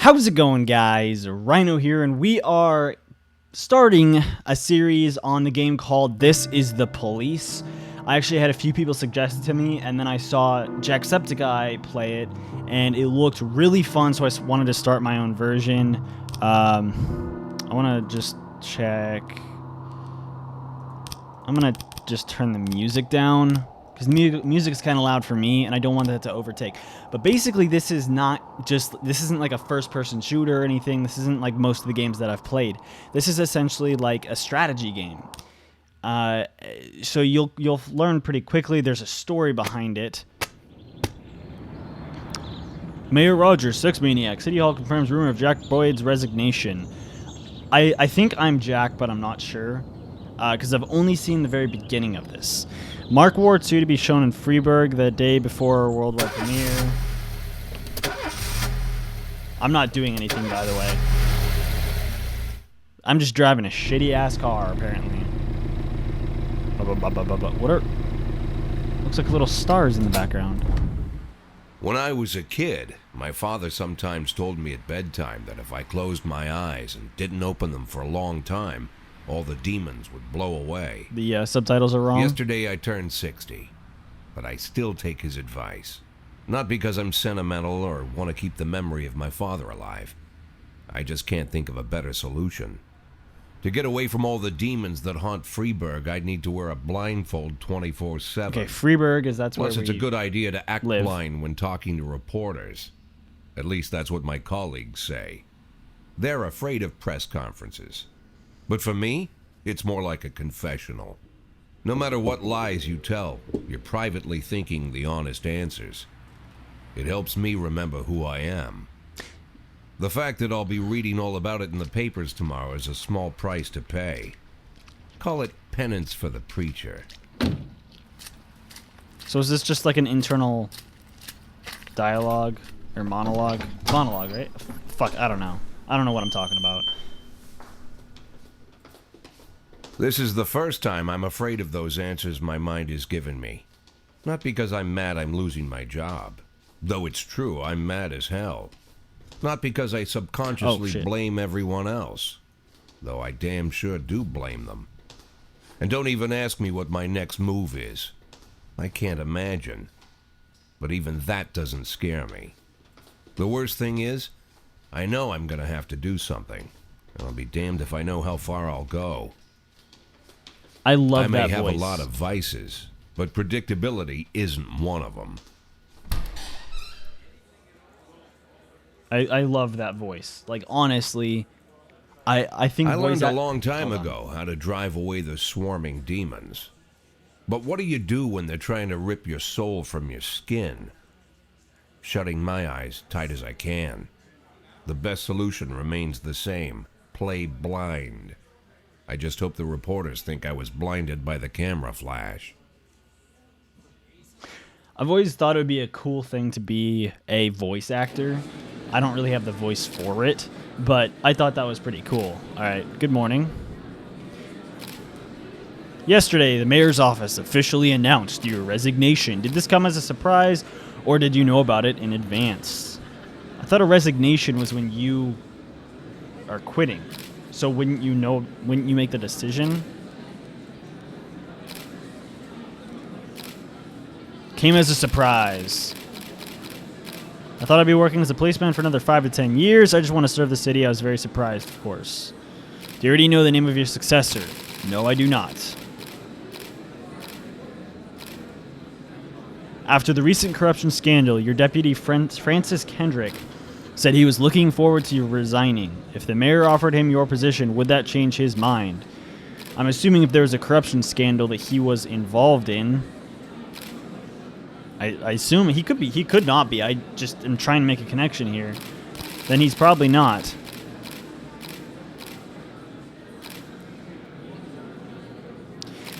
How's it going, guys? Rhino here, and we are starting a series on the game called This Is the Police. I actually had a few people suggest it to me, and then I saw Jacksepticeye play it, and it looked really fun, so I wanted to start my own version. I want to just check. I'm going to just turn the music down, because music is kind of loud for me, and I don't want that to overtake. But basically, this isn't like a first-person shooter or anything. This isn't like most of the games that I've played. This is essentially like a strategy game. So you'll learn pretty quickly. There's a story behind it. Mayor Rogers, sex maniac. City Hall confirms rumor of Jack Boyd's resignation. I think I'm Jack, but I'm not sure, because I've only seen the very beginning of this. Mark War 2 to be shown in Freiburg the day before worldwide premiere. I'm not doing anything, by the way. I'm just driving a shitty-ass car, apparently. What are... Looks like little stars in the background. When I was a kid, my father sometimes told me at bedtime that if I closed my eyes and didn't open them for a long time, all the demons would blow away. The subtitles are wrong. Yesterday I turned 60, but I still take his advice. Not because I'm sentimental or want to keep the memory of my father alive. I just can't think of a better solution. To get away from all the demons that haunt Freiburg, I'd need to wear a blindfold 24/7. Okay, Freiburg is that's where Plus, it's a good idea to act live. blind when talking to reporters. At least that's what my colleagues say. They're afraid of press conferences. But for me, it's more like a confessional. No matter what lies you tell, you're privately thinking the honest answers. It helps me remember who I am. The fact that I'll be reading all about it in the papers tomorrow is a small price to pay. Call it penance for the preacher. So is this just like an internal dialogue or monologue? Monologue, right? Fuck, I don't know. I don't know what I'm talking about. This is the first time I'm afraid of those answers my mind has given me. Not because I'm mad I'm losing my job. Though it's true, I'm mad as hell. Not because I subconsciously blame everyone else. Though I damn sure do blame them. And don't even ask me what my next move is. I can't imagine. But even that doesn't scare me. The worst thing is, I know I'm gonna have to do something. And I'll be damned if I know how far I'll go. I love that voice. I may have voice. a lot of vices, but predictability isn't one of them. I love that voice. Like, honestly, I think... I learned a long time ago how to drive away the swarming demons. But what do you do when they're trying to rip your soul from your skin? Shutting my eyes tight as I can. The best solution remains the same. Play blind. I just hope the reporters think I was blinded by the camera flash. I've always thought it would be a cool thing to be a voice actor. I don't really have the voice for it, but I thought that was pretty cool. All right, good morning. Yesterday, the mayor's office officially announced your resignation. Did this come as a surprise, or did you know about it in advance? I thought a resignation was when you are quitting. So wouldn't you make the decision? Came as a surprise. I thought I'd be working as a policeman for another 5 to 10 years. I just want to serve the city. I was very surprised, of course. Do you already know the name of your successor? No, I do not. After the recent corruption scandal, your deputy, Francis Kendrick, said he was looking forward to you resigning. If the mayor offered him your position, would that change his mind? I'm assuming if there was a corruption scandal that he was involved in. I assume he could not be. I just am trying to make a connection here. Then he's probably not.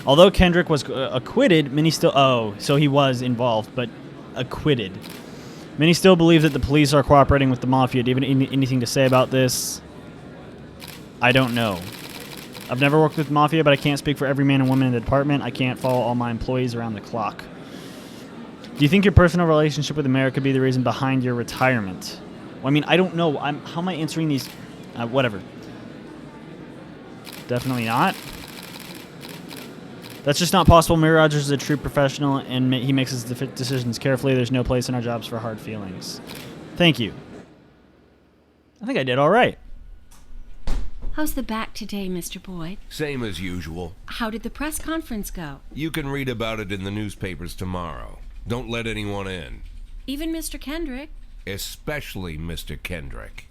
Although Kendrick was acquitted, many still... Oh, so he was involved, but acquitted. Many still believe that the police are cooperating with the mafia. Do you have anything to say about this? I don't know. I've never worked with mafia, but I can't speak for every man and woman in the department. I can't follow all my employees around the clock. Do you think your personal relationship with the mayor could be the reason behind your retirement? Well, I mean, I don't know. How am I answering these? Whatever. Definitely not. That's just not possible. Mary Rogers is a true professional, and he makes his decisions carefully. There's no place in our jobs for hard feelings. Thank you. I think I did all right. How's the back today, Mr. Boyd? Same as usual. How did the press conference go? You can read about it in the newspapers tomorrow. Don't let anyone in. Even Mr. Kendrick? Especially Mr. Kendrick.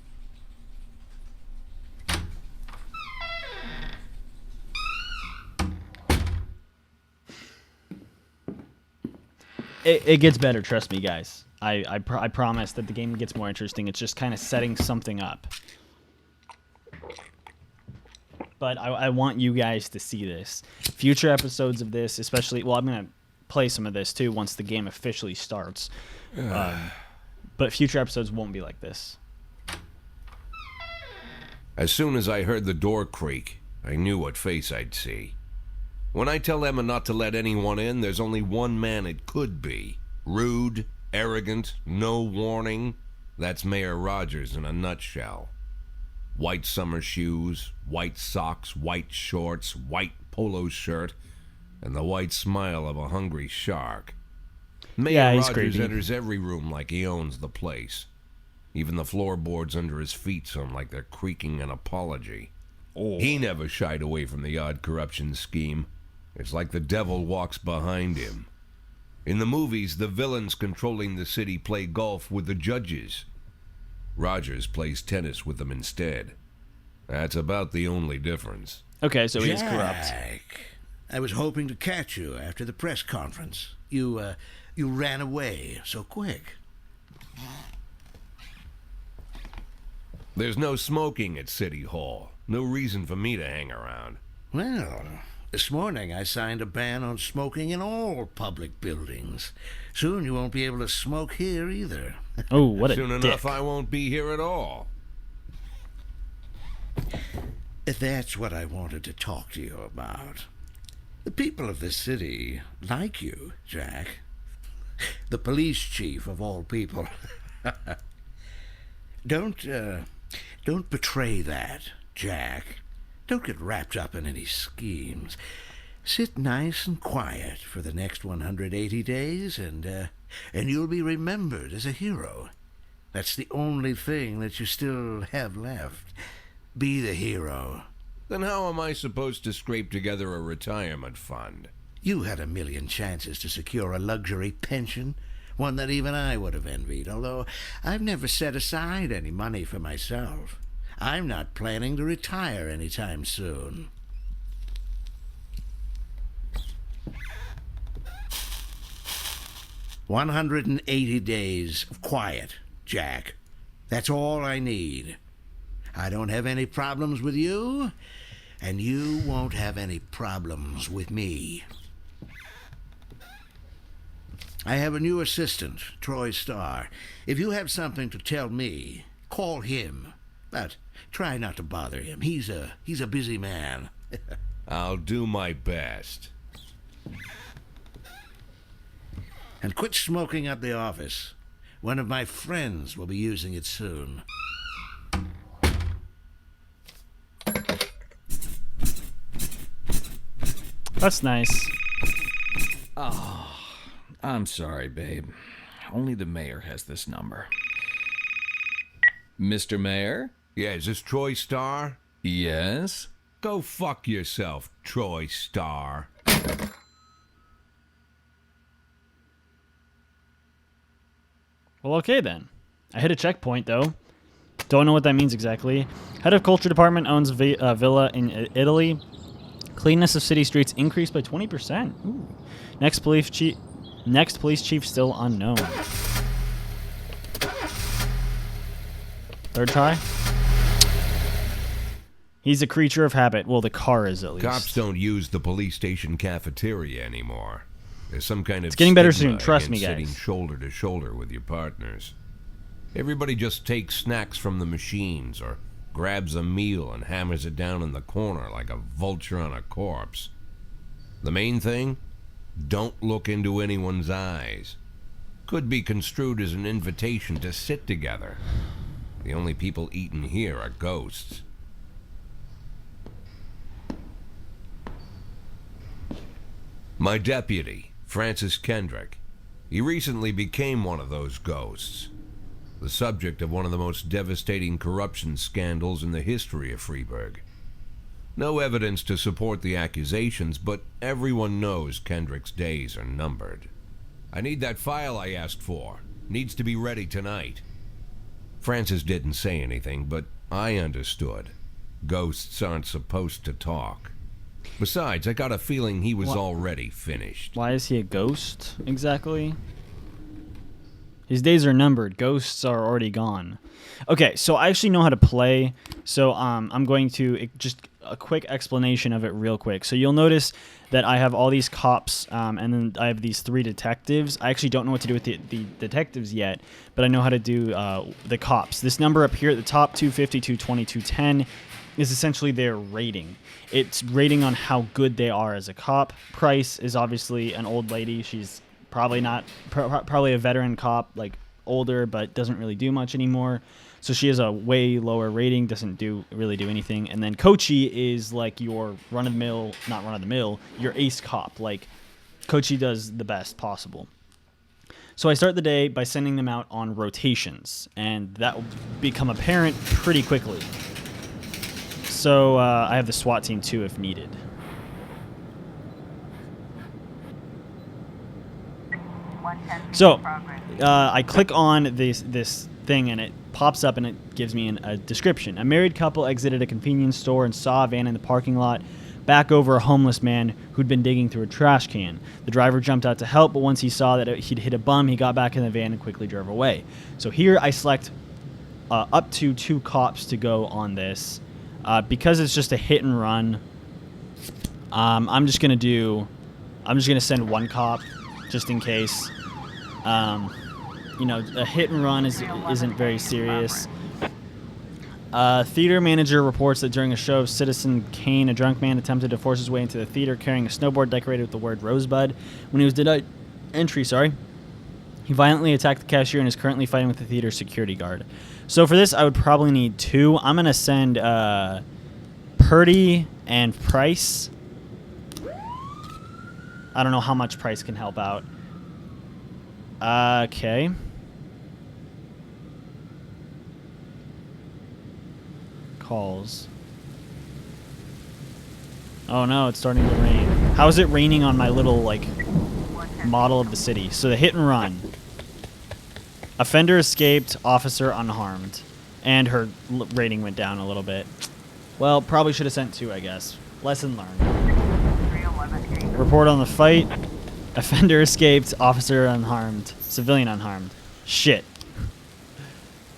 It gets better, trust me, guys. I promise that the game gets more interesting. It's just kind of setting something up. But I want you guys to see this. Future episodes of this, especially... Well, I'm going to play some of this, too, once the game officially starts. But future episodes won't be like this. As soon as I heard the door creak, I knew what face I'd see. When I tell Emma not to let anyone in, there's only one man it could be. Rude, arrogant, no warning. That's Mayor Rogers in a nutshell. White summer shoes, white socks, white shorts, white polo shirt, and the white smile of a hungry shark. Mayor Rogers creepy. enters every room like he owns the place. Even the floorboards under his feet sound like they're creaking an apology. Oh. He never shied away from the odd corruption scheme. It's like the devil walks behind him. In the movies, the villains controlling the city play golf with the judges. Rogers plays tennis with them instead. That's about the only difference. Okay, so he's corrupt. Jack, I was hoping to catch you after the press conference. You ran away so quick. There's no smoking at City Hall. No reason for me to hang around. Well, this morning I signed a ban on smoking in all public buildings. Soon you won't be able to smoke here either. Oh, what a Soon dick. enough, I won't be here at all. That's what I wanted to talk to you about. The people of this city like you, Jack. The police chief of all people. Don't betray that, Jack. Don't get wrapped up in any schemes. Sit nice and quiet for the next 180 days, and you'll be remembered as a hero. That's the only thing that you still have left. Be the hero. Then how am I supposed to scrape together a retirement fund? You had a million chances to secure a luxury pension, one that even I would have envied, although I've never set aside any money for myself. I'm not planning to retire anytime soon. "180 days of quiet, Jack. That's all I need. I don't have any problems with you, and you won't have any problems with me. I have a new assistant, Troy Starr. If you have something to tell me, call him. But try not to bother him. He's a busy man." I'll do my best. "And quit smoking at the office. One of my friends will be using it soon." That's nice. I'm sorry, babe. Only the mayor has this number. Mr. Mayor? Yeah, is this Troy Starr? Yes? Go fuck yourself, Troy Starr. Well, okay then. I hit a checkpoint, though. Don't know what that means exactly. Head of Culture Department owns a villa in Italy. Cleanness of city streets increased by 20%. Ooh. Next police chief still unknown. Third try? He's a creature of habit. Well, the car is at least. Cops don't use the police station cafeteria anymore. There's some kind of It's getting better stigma soon, trust me, against guys. sitting shoulder to shoulder with your partners. Everybody just takes snacks from the machines or grabs a meal and hammers it down in the corner like a vulture on a corpse. The main thing? Don't look into anyone's eyes. Could be construed as an invitation to sit together. The only people eaten here are ghosts. My deputy, Francis Kendrick. He recently became one of those ghosts. The subject of one of the most devastating corruption scandals in the history of Freeburg. No evidence to support the accusations, but everyone knows Kendrick's days are numbered. I need that file I asked for. Needs to be ready tonight. Francis didn't say anything, but I understood. Ghosts aren't supposed to talk. Besides, I got a feeling he was already finished. Why is he a ghost, exactly? His days are numbered. Ghosts are already gone. Okay, so I actually know how to play. So I'm going to just a quick explanation of it real quick. So you'll notice that I have all these cops, and then I have these 3 detectives. I actually don't know what to do with the detectives yet, but I know how to do the cops. This number up here at the top, 250, 220, 210, is essentially their rating. It's rating on how good they are as a cop. Price is obviously an old lady. She's probably not, probably a veteran cop, like older, but doesn't really do much anymore. So she has a way lower rating, doesn't really do anything. And then Kochi is like your run-of-the-mill, not run-of-the-mill, your ace cop. Like, Kochi does the best possible. So I start the day by sending them out on rotations, and that will become apparent pretty quickly. So I have the SWAT team too if needed. So I click on this thing and it pops up and it gives me a description. A married couple exited a convenience store and saw a van in the parking lot back over a homeless man who'd been digging through a trash can. The driver jumped out to help, but once he saw that he'd hit a bum, he got back in the van and quickly drove away. So here I select up to 2 cops to go on this. Because it's just a hit and run, I'm just gonna send 1 cop just in case. You know, a hit and run isn't very serious. Theater manager reports that during a show of Citizen Kane, a drunk man attempted to force his way into the theater carrying a snowboard decorated with the word Rosebud. When he was denied entry, he violently attacked the cashier and is currently fighting with the theater security guard. So for this, I would probably need 2. I'm going to send Purdy and Price. I don't know how much Price can help out. Okay. Calls. Oh no, it's starting to rain. How is it raining on my little, like, model of the city? So the hit and run. Offender escaped, officer unharmed. And her rating went down a little bit. Well, probably should have sent 2, I guess. Lesson learned. Report on the fight. Offender escaped, officer unharmed, civilian unharmed. Shit.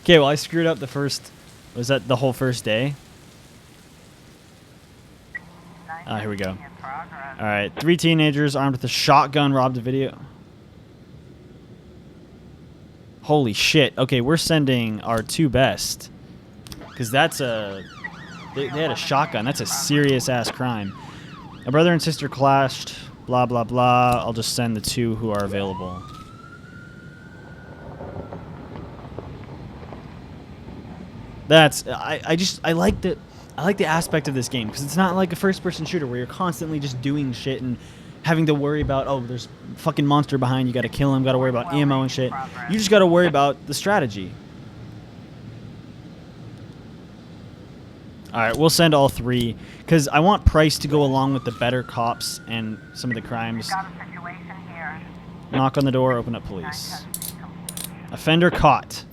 Okay, well, I screwed up the first... Was that the whole first day? Here we go. Alright, 3 teenagers armed with a shotgun robbed a video... Holy shit. Okay, we're sending our 2 best. Because that's a... They had a shotgun. That's a serious-ass crime. A brother and sister clashed. Blah, blah, blah. I'll just send the 2 who are available. That's... I like the aspect of this game. Because it's not like a first-person shooter where you're constantly just doing shit and having to worry about, oh, there's a fucking monster behind you, gotta kill him, gotta worry about ammo and shit. You just gotta worry about the strategy. Alright, we'll send all 3, because I want Price to go along with the better cops and some of the crimes. Knock on the door, open up police. Offender caught.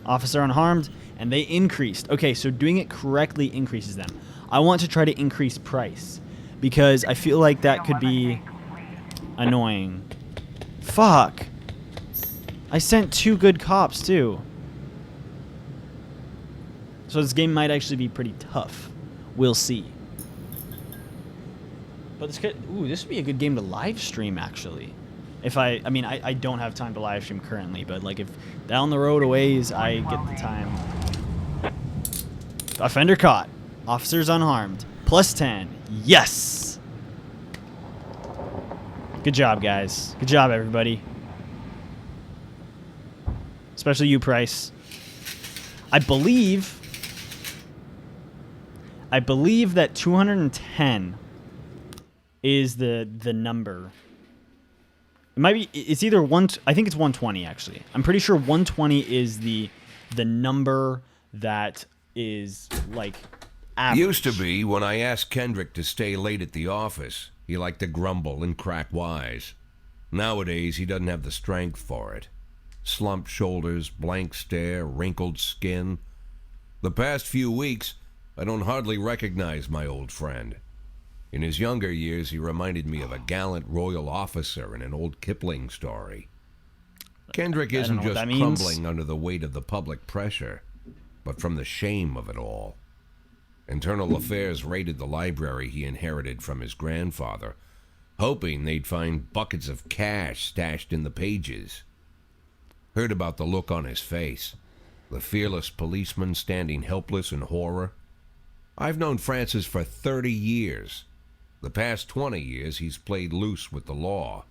Officer unharmed, and they increased. Okay, so doing it correctly increases them. I want to try to increase Price, because I feel like that could be... annoying. Fuck. I sent 2 good cops, too. So this game might actually be pretty tough. We'll see. But this would be a good game to live stream, actually. If I mean, I don't have time to live stream currently, but like if down the road a ways I get the time. Offender caught. Officers unharmed. +10. Yes! Good job, guys. Good job, everybody. Especially you, Price. I believe that 210 is the number. It might be. It's either one. I think it's 120 actually. I'm pretty sure 120 is the number that is like average. Used to be when I asked Kendrick to stay late at the office, he liked to grumble and crack wise. Nowadays, he doesn't have the strength for it. Slumped shoulders, blank stare, wrinkled skin. The past few weeks, I don't hardly recognize my old friend. In his younger years, he reminded me of a gallant royal officer in an old Kipling story. Kendrick isn't just crumbling under the weight of the public pressure, but from the shame of it all. Internal Affairs raided the library he inherited from his grandfather, hoping they'd find buckets of cash stashed in the pages. Heard about the look on his face, the fearless policeman standing helpless in horror. I've known Francis for 30 years. The past 20 years he's played loose with the law.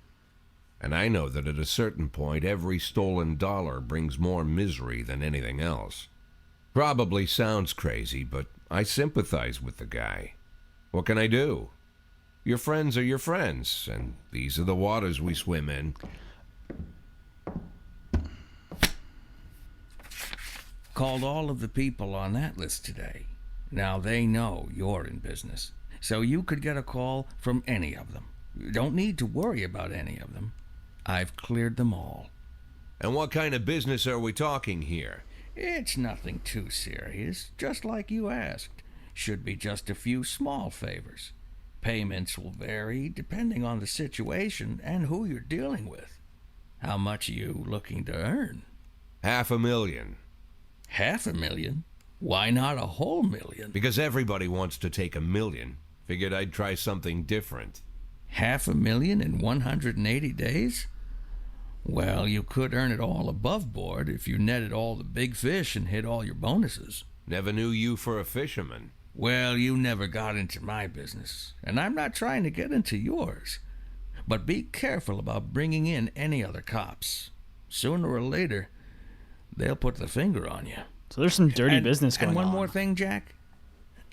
And I know that at a certain point every stolen dollar brings more misery than anything else. Probably sounds crazy, but I sympathize with the guy. What can I do? Your friends are your friends, and these are the waters we swim in. Called all of the people on that list today. Now they know you're in business, so you could get a call from any of them. You don't need to worry about any of them. I've cleared them all. And what kind of business are we talking here? It's nothing too serious, just like you asked. Should be just a few small favors. Payments will vary depending on the situation and who you're dealing with. How much are you looking to earn? $500,000. $500,000? Why not a whole million? Because everybody wants to take $1 million. Figured I'd try something different. $500,000 in 180 days? Well, you could earn it all above board if you netted all the big fish and hit all your bonuses. Never knew you for a fisherman. Well, you never got into my business, and I'm not trying to get into yours. But be careful about bringing in any other cops. Sooner or later, they'll put the finger on you. So there's some dirty business going on. And one more thing, Jack.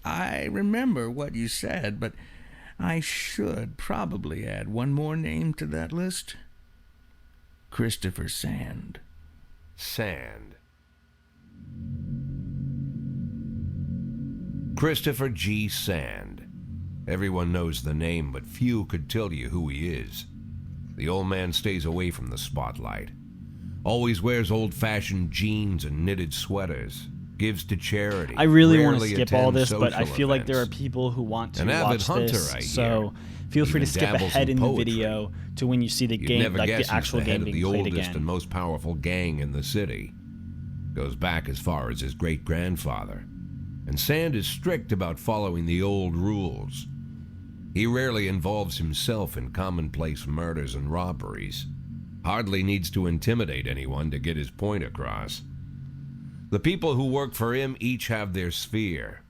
I remember what you said, but I should probably add one more name to that list. Christopher Sand. Sand. Christopher G. Sand. Everyone knows the name, but few could tell you who he is. The old man stays away from the spotlight. Always wears old-fashioned jeans and knitted sweaters. Gives to charity. I really want to rarely skip all this, but I social feel like there are events. people who want to An avid watch hunter, this. I hear. So feel free to Even skip dabbles ahead in the poetry. video to when you see the You'd game, never like guess the he's actual the head game of being the played oldest again. and most powerful gang in the city. Goes back as far as his great-grandfather. And Sand is strict about following the old rules. He rarely involves himself in commonplace murders and robberies. Hardly needs to intimidate anyone to get his point across. The people who work for him each have their sphere.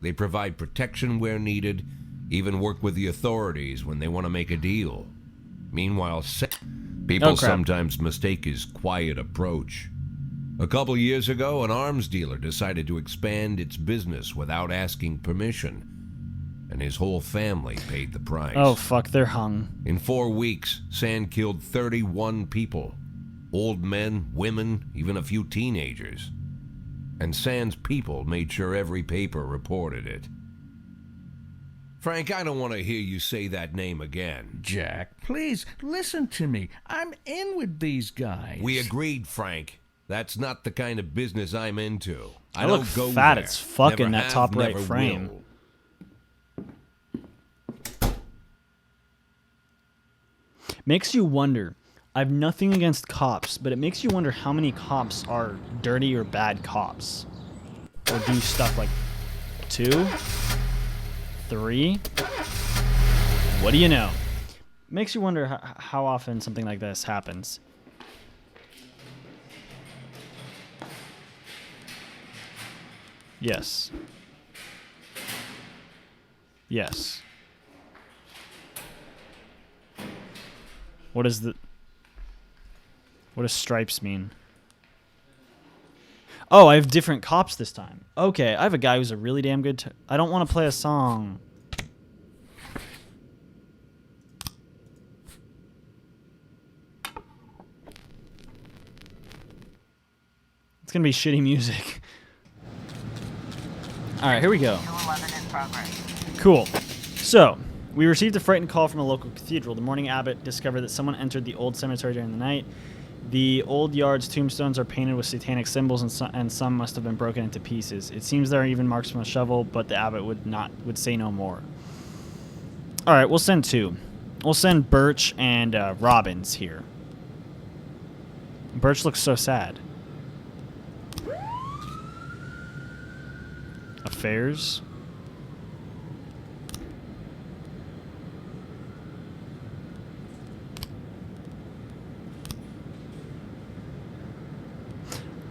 They provide protection where needed, even work with the authorities when they want to make a deal. Meanwhile, people sometimes mistake his quiet approach. A couple years ago, an arms dealer decided to expand its business without asking permission, and his whole family paid the price. Oh, fuck, they're hung. In 4 weeks, Sand killed 31 people. Old men, women, even a few teenagers. And Sand's people made sure every paper reported it. Frank, I don't want to hear you say that name again. Jack, please, listen to me. I'm in with these guys. We agreed, Frank. That's not the kind of business I'm into. I look don't go fat there. as fuck in Never that have, top right never frame. will. Makes you wonder. I have nothing against cops, but it makes you wonder how many cops are dirty or bad cops. Or do stuff like 2, 3. What do you know? Makes you wonder how often something like this happens. Yes. Yes. What does stripes mean? Oh, I have different cops this time. Okay, I have a guy who's a really damn good... I don't want to play a song. It's going to be shitty music. Alright, here we go. Cool. So, we received a frightened call from a local cathedral. The morning abbot discovered that someone entered the old cemetery during the night. The old yard's tombstones are painted with satanic symbols, and some must have been broken into pieces. It seems there are even marks from a shovel, but the abbot would say no more. All right, we'll send 2. We'll send Birch and Robbins here. Birch looks so sad. Affairs.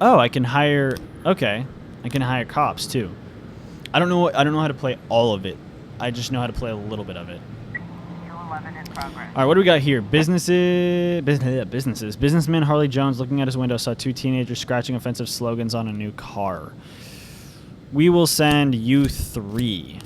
Oh, I can hire... Okay. I can hire cops, too. I don't know how to play all of it. I just know how to play a little bit of it. Alright, what do we got here? Businesses. Businessman Harley Jones, looking at his window, saw 2 teenagers scratching offensive slogans on a new car. We will send you 3.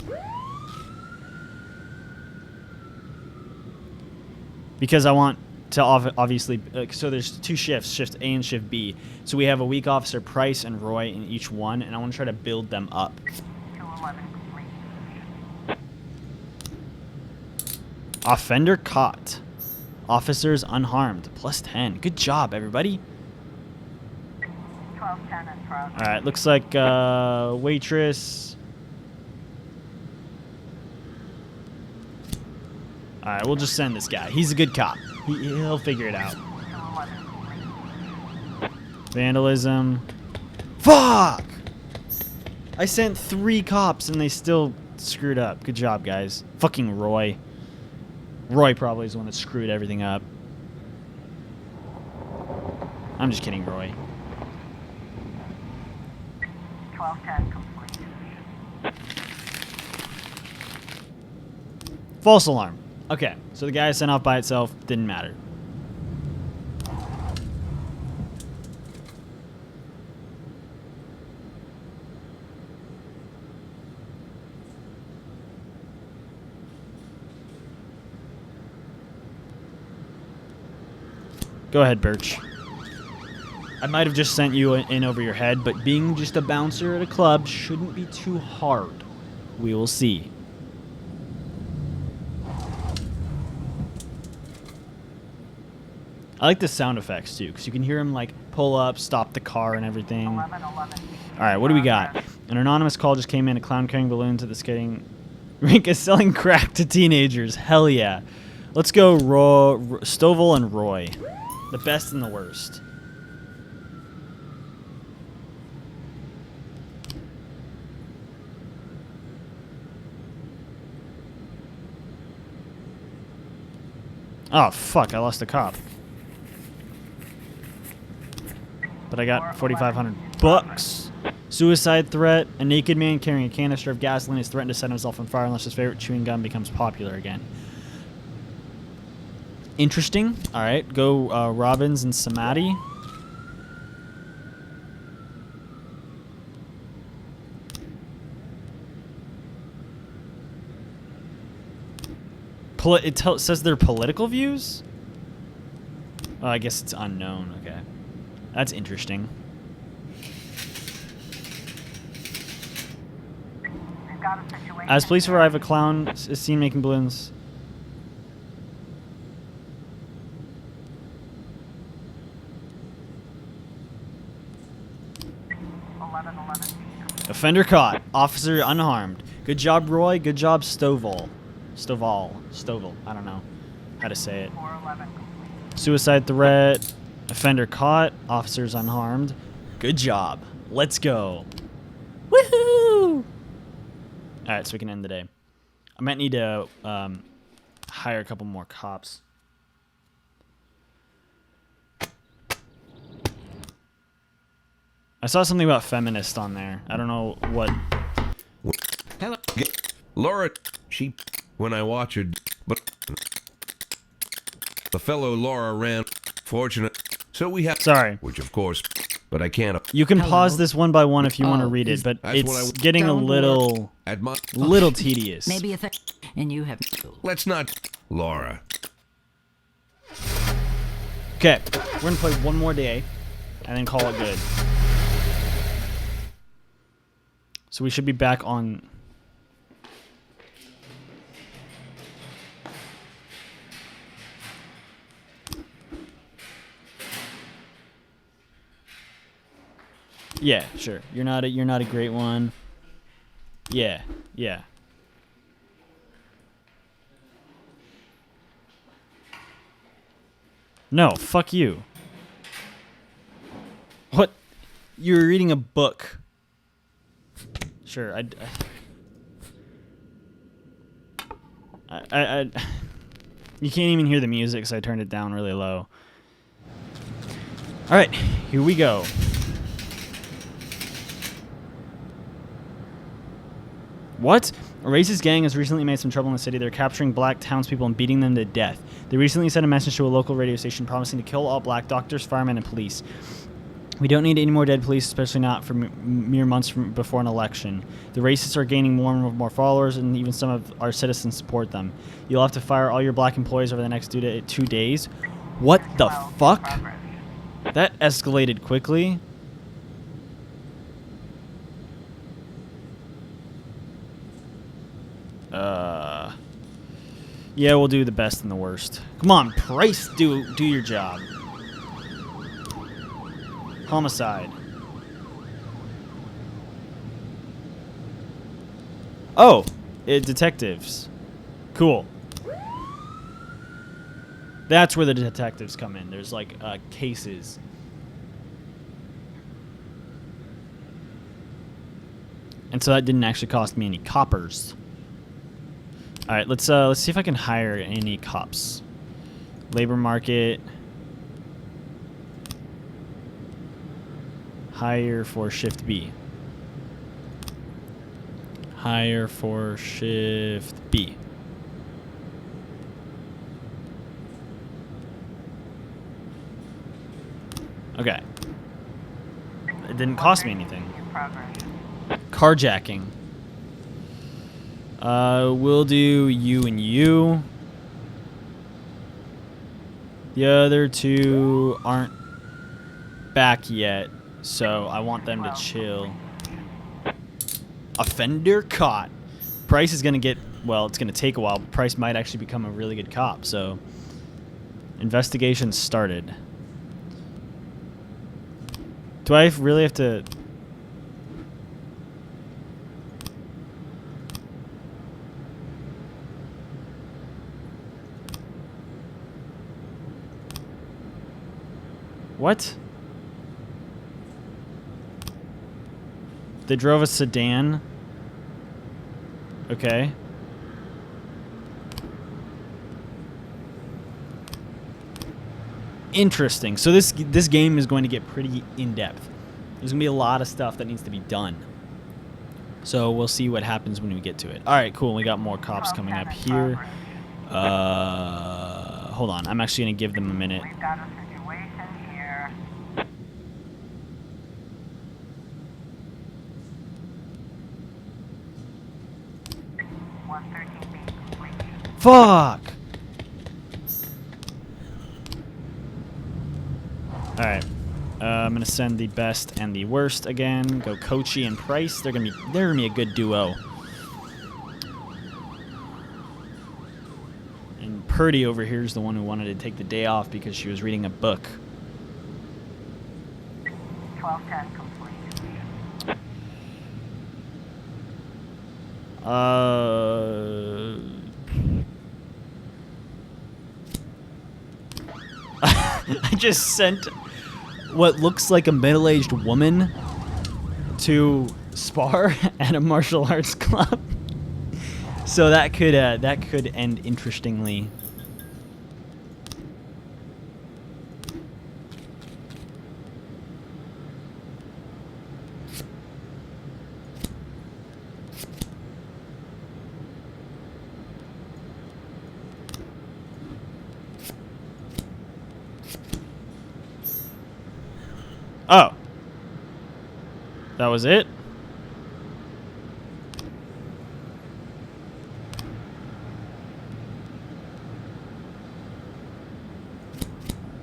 Because I want... to obviously, so there's 2 shifts, shift A and shift B. So we have a weak officer, Price and Roy, in each one, and I want to try to build them up. Offender caught. Officers unharmed. +10. Good job, everybody. 1210 in progress. All right, looks like waitress. All right, we'll just send this guy. He's a good cop. He'll figure it out. Vandalism. Fuck! I sent 3 cops and they still screwed up. Good job, guys. Fucking Roy. Roy probably is the one that screwed everything up. I'm just kidding, Roy. 1210 complete. False alarm. Okay, so the guy sent off by itself. Didn't matter. Go ahead, Birch. I might have just sent you in over your head, but being just a bouncer at a club shouldn't be too hard. We will see. I like the sound effects too, because you can hear him like pull up, stop the car, and everything. 1111. All right, what do we got? An anonymous call just came in. A clown carrying balloons at the skating rink is selling crack to teenagers. Hell yeah! Let's go, Stovall and Roy, the best and the worst. Oh fuck! I lost a cop. But I got 4,500 bucks. Suicide threat. A naked man carrying a canister of gasoline is threatened to set himself on fire unless his favorite chewing gum becomes popular again. Interesting. All right, go Robbins and Samadhi. It says their political views? Oh, I guess it's unknown. Okay. That's interesting. We've got a situation. As police arrive, a clown is seen making balloons. Offender caught. Officer unharmed. Good job, Roy. Good job, Stovall. Stovall. I don't know how to say it. 411 complete. Suicide threat. Offender caught. Officers unharmed. Good job. Let's go. Woohoo! Alright, so we can end the day. I might need to hire a couple more cops. I saw something about feminist on there. I don't know what. Hello. Laura, when I watch her, but the fellow Laura ran, fortunate. So we have, Sorry. which of course, but I can't. You can pause this one by one if you want to Oh, read it, but That's what it's I- getting a Don't little At my tedious. Maybe a thing. And you have. let's not, Laura. Okay, we're gonna play one more day, and then call it good. So we should be back on. Yeah, sure. You're not a great one. Yeah, yeah. No, fuck you. What? You're reading a book. Sure, you can't even hear the music, so I turned it down really low. All right, here we go. What? A racist gang has recently made some trouble in the city. They're capturing black townspeople and beating them to death. They recently sent a message to a local radio station promising to kill all black doctors, firemen, and police. We don't need any more dead police, especially not for mere months before an election. The racists are gaining more and more followers, and even some of our citizens support them. You'll have to fire all your black employees over the next 2 days. What the fuck? That escalated quickly. Yeah, we'll do the best and the worst. Come on, Price, do your job. Homicide. Oh, detectives. Cool. That's where the detectives come in. There's like cases. And so that didn't actually cost me any coppers. All right, let's see if I can hire any cops. Labor market. Hire for shift B. Hire for shift B. Okay. It didn't cost me anything. Carjacking. We'll do you and you. The other two aren't back yet, so I want them to chill. Offender caught. Price is gonna get, well, it's gonna take a while, but Price might actually become a really good cop, so. Investigation started. Do I really have to... What? They drove a sedan. Okay. Interesting. So this game is going to get pretty in-depth. There's going to be a lot of stuff that needs to be done. So we'll see what happens when we get to it. All right, cool. We got more cops coming up here. Hold on. I'm actually going to give them a minute. We've got a situation here. Fuck! Alright. I'm gonna send the best and the worst again. Go Kochi and Price. They're gonna be a good duo. And Purdy over here is the one who wanted to take the day off because she was reading a book. 1210 complete. I just sent what looks like a middle-aged woman to spar at a martial arts club. So that could end interestingly. Oh, That was it?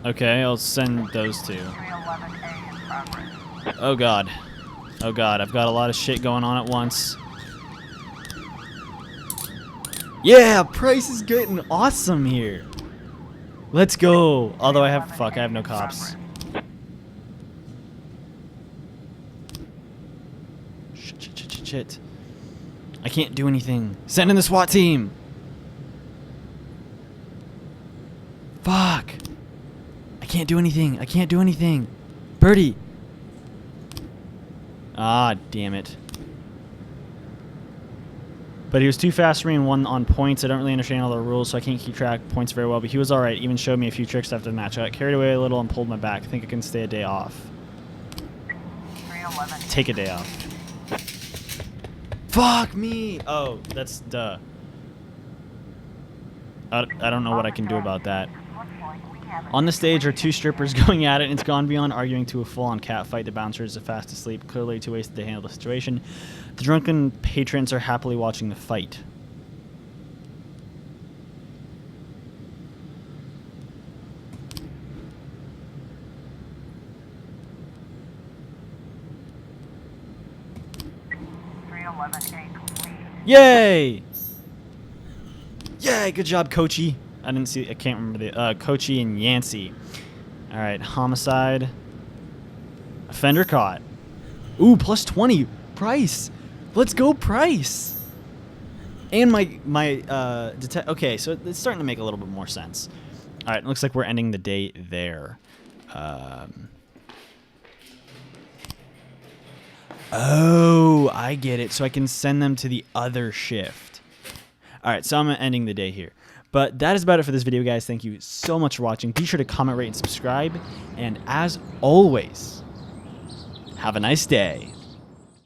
Okay, I'll send those two. Oh god. Oh god, I've got a lot of shit going on at once. Yeah, Price is getting awesome here. Let's go. Although I have no cops. Shit. I can't do anything. Send in the SWAT team. Fuck. I can't do anything. I can't do anything. Birdie. Ah, damn it. But he was too fast for me and won on points. I don't really understand all the rules, so I can't keep track of points very well. But he was alright. Even showed me a few tricks after the match. I got carried away a little and pulled my back. I think I can stay a day off. Take a day off. Fuck me! Oh, that's duh. I don't know what I can do about that. On the stage are two strippers going at it, and it's gone beyond arguing to a full-on catfight. The bouncer is fast asleep, clearly too wasted to handle the situation. The drunken patrons are happily watching the fight. Yay! Yay! Good job, Coachy. I can't remember the Coachy and Yancey. All right, homicide. Offender caught. Ooh, plus 20. Price. Let's go, Price. And okay, so it's starting to make a little bit more sense. All right, looks like we're ending the day there. Oh, I get it. So I can send them to the other shift. All right, so I'm ending the day here. But that is about it for this video, guys. Thank you so much for watching. Be sure to comment, rate, and subscribe. And as always, have a nice day.